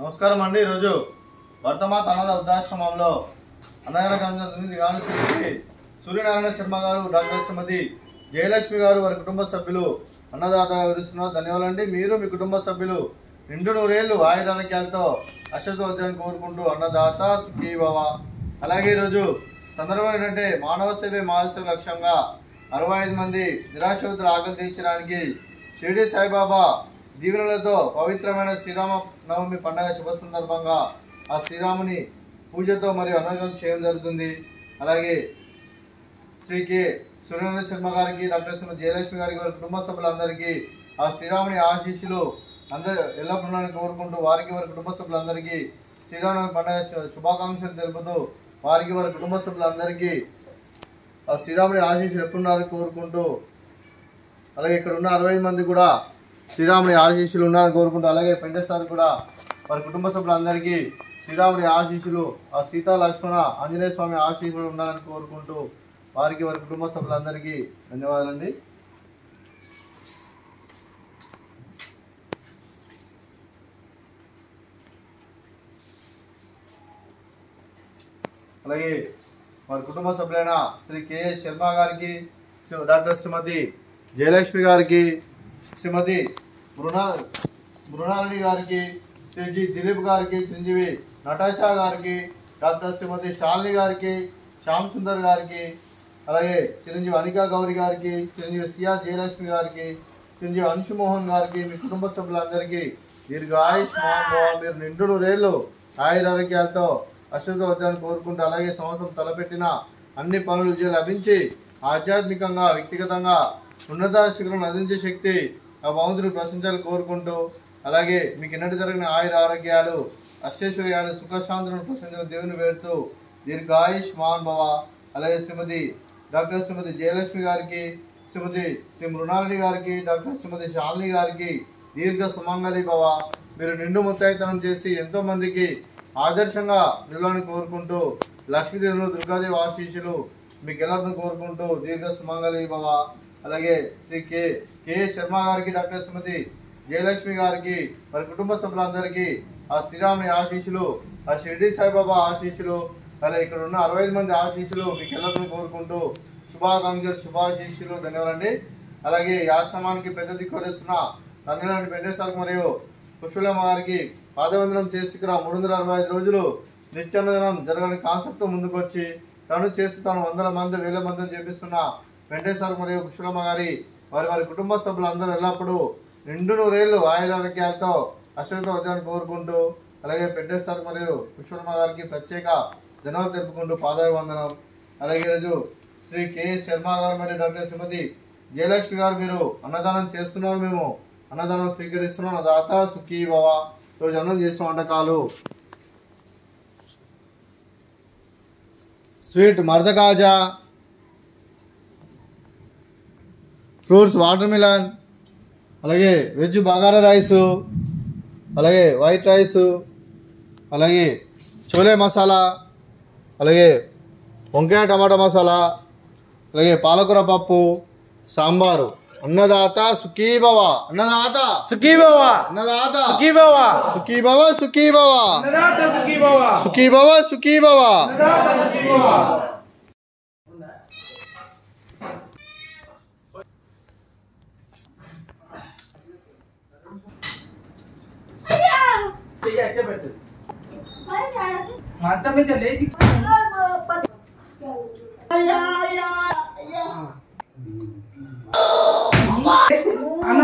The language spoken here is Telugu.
నమస్కారం అండి. ఈరోజు వర్తమాత అనాథ వృద్ధాశ్రమంలో అన్నగారి గ్రామ సూర్యనారాయణ శర్మ గారు, డాక్టర్ శ్రీమతి జయలక్ష్మి గారు వారి కుటుంబ సభ్యులు అన్నదాతగా వివరిస్తున్నారు. ధన్యవాదాలు అండి. మీరు మీ కుటుంబ సభ్యులు నిండు నూరేళ్లు ఆయురారోగ్యాలతో అశ్వత్థాన్ని కోరుకుంటూ అన్నదాత సుఖీ భవ. అలాగే ఈరోజు సందర్భం ఏంటంటే మానవ సేవే మానవ లక్ష్యంగా 65 మంది నిరాశ్రితుల ఆకలి తీర్చడానికి షిరిడి సాయిబాబా దీవెనలతో పవిత్రమైన శ్రీరామ నవమి పండుగ శుభ సందర్భంగా ఆ శ్రీరాముని పూజతో మరియు అన్నదానం చేయడం జరుగుతుంది. అలాగే శ్రీ కె సూర్యనారాయణ శర్మ గారికి, డాక్టర్ శ్రీమతి జయలక్ష్మి గారికి, వారి కుటుంబ సభ్యులందరికీ ఆ శ్రీరాముని ఆశీస్సులు అందరూ ఎల్లప్పుడూ కోరుకుంటూ వారికి వారి కుటుంబ సభ్యులందరికీ శ్రీరామ పండుగ శుభాకాంక్షలు తెలుపుతూ వారికి వారి కుటుంబ సభ్యులందరికీ ఆ శ్రీరాముని ఆశీస్సులు ఎప్పుడున్నారని కోరుకుంటూ, అలాగే ఇక్కడ ఉన్న 65 మంది కూడా శ్రీరాముని ఆశీస్సులు ఉన్నారని కోరుకుంటూ, అలాగే పెంటేశ్వర్ కూడా వారి కుటుంబ సభ్యులందరికీ శ్రీరాముని ఆశీస్సులు, ఆ సీతా లక్ష్మణ ఆంజనేయ స్వామి ఆశీస్సులు ఉండాలని కోరుకుంటూ వారికి వారి కుటుంబ సభ్యులందరికీ ధన్యవాదాలండి. అలాగే వారి కుటుంబ సభ్యులైన శ్రీ కెఎస్ శర్మ గారికి, డాక్టర్ శ్రీమతి జయలక్ష్మి గారికి, శ్రీమతి మృణాలిని గారికి, శ్రీ జి దిలీప్ గారికి, చిరంజీవి నటాషా గారికి, డాక్టర్ శ్రీమతి శాలిని గారికి, శ్యామ్ సుందర్ గారికి, అలాగే చిరంజీవి అనికా గౌరి గారికి, చిరంజీవి సిఆర్ జయలక్ష్మి గారికి, చిరంజీవి అంశుమోహన్ గారికి, మీ కుటుంబ సభ్యులందరికీ దీర్ఘాయుష్ మీరు నిండు నూరేళ్ళు ఆయురారోగ్యాలతో అశ్వత్థాన్ని కోరుకుంటూ, అలాగే సంవత్సరం తలపెట్టిన అన్ని పనులు విజయం లభించి ఆధ్యాత్మికంగా వ్యక్తిగతంగా ఉన్నత శిఖరం అందించే శక్తి ఆ భగవంతుని ప్రశంసాలు కోరుకుంటూ, అలాగే మీకు ఎన్నటి జరిగిన ఆయుర ఆరోగ్యాలు అష్టైశ్వర్యాలు సుఖశాంతులను ప్రశంసలు దేవుని వేడుతూ దీర్ఘాయుష్ భవ. అలాగే డాక్టర్ శ్రీమతి జయలక్ష్మి గారికి, శ్రీ మృణాలిని గారికి, డాక్టర్ శ్రీమతి శాలిని గారికి దీర్ఘ సుమంగళి భవ. మీరు నిండు ముత్తైతనం చేసి ఎంతో మందికి ఆదర్శంగా నిలవాలని కోరుకుంటూ లక్ష్మీదేవులు దుర్గాదేవి ఆశీస్సులు మీకు ಎಲ್ಲರನ್ನು కోరుకుంటూ దీర్ఘ సుమంగళి భవ. అలాగే శ్రీ కె శర్మ గారికి, డాక్టర్ శ్రీమతి జయలక్ష్మి గారికి, వారి కుటుంబ సభ్యులందరికీ ఆ శ్రీరాముని ఆశీస్సులు, ఆ షిరిడి సాయిబాబా ఆశీస్సులు, అలాగే ఇక్కడ ఉన్న 65 మంది ఆశీస్సులు మీకు ಎಲ್ಲರನ್ನು కోరుకుంటూ శుభాకాంక్షలు శుభాశీస్సులు ధన్యవాదాలండి. అలాగే ఈ ఆశ్రమానికి పెద్ద దిక్కువరిస్తున్న తండ్రి పెండేశ్వర్ మరియు పుష్పలమ్మ గారికి పాదవందనం చేసి ఇక్కడ 365 రోజులు నిత్యాన్నదానం జరగని కాన్సెప్ట్తో ముందుకు వచ్చి తను చేస్తూ తాను 100 మంది 1000 మందిని చేపిస్తున్న వెంకటేశ్వర మరియు పుష్పలమ్మ గారి వారి కుటుంబ సభ్యులందరూ ఎల్లప్పుడూ నిండు నూరేళ్లు ఆయురారోగ్యాలతో అశ్వత్థాన్ని కోరుకుంటూ, అలాగే వెంకటేశ్వర మరియు పుష్పలమ్మ గారికి ప్రత్యేక ధన్యవాదాలు తెలుపుకుంటూ పాదాభివందనం. అలాగే ఈరోజు శ్రీ కెఎస్ శర్మ గారు మరియు డాక్టర్ శ్రీమతి జయలక్ష్మి గారు మీరు అన్నదానం చేస్తున్నారు, మేము అన్నదానం స్వీకరిస్తున్నాం. దాత సుఖీ భవ. రోజు అన్నం చేసిన వంటకాలు స్వీట్ మర్ద కాజా, ఫ్రూట్స్ వాటర్ మిలన్, అలాగే వెజ్ బగారా రైసు, అలాగే వైట్ రైసు, అలాగే చోలే మసాలా, అలాగే వంకాయ టమాటా మసాలా, అలాగే పాలకూర పప్పు, సాంబారు. అన్నదాత సుఖీ భవ. అన్నదాత సుఖీ భవ. అన్నదాత సుఖీ భవ. సుఖీ భవ. సుఖీ భవ. అన్నదాత సుఖీ భవ. సుఖీ భవ. సుఖీ భవ. అన్నదాత సుఖీ భవ. మంచం మీద లేచి అన్న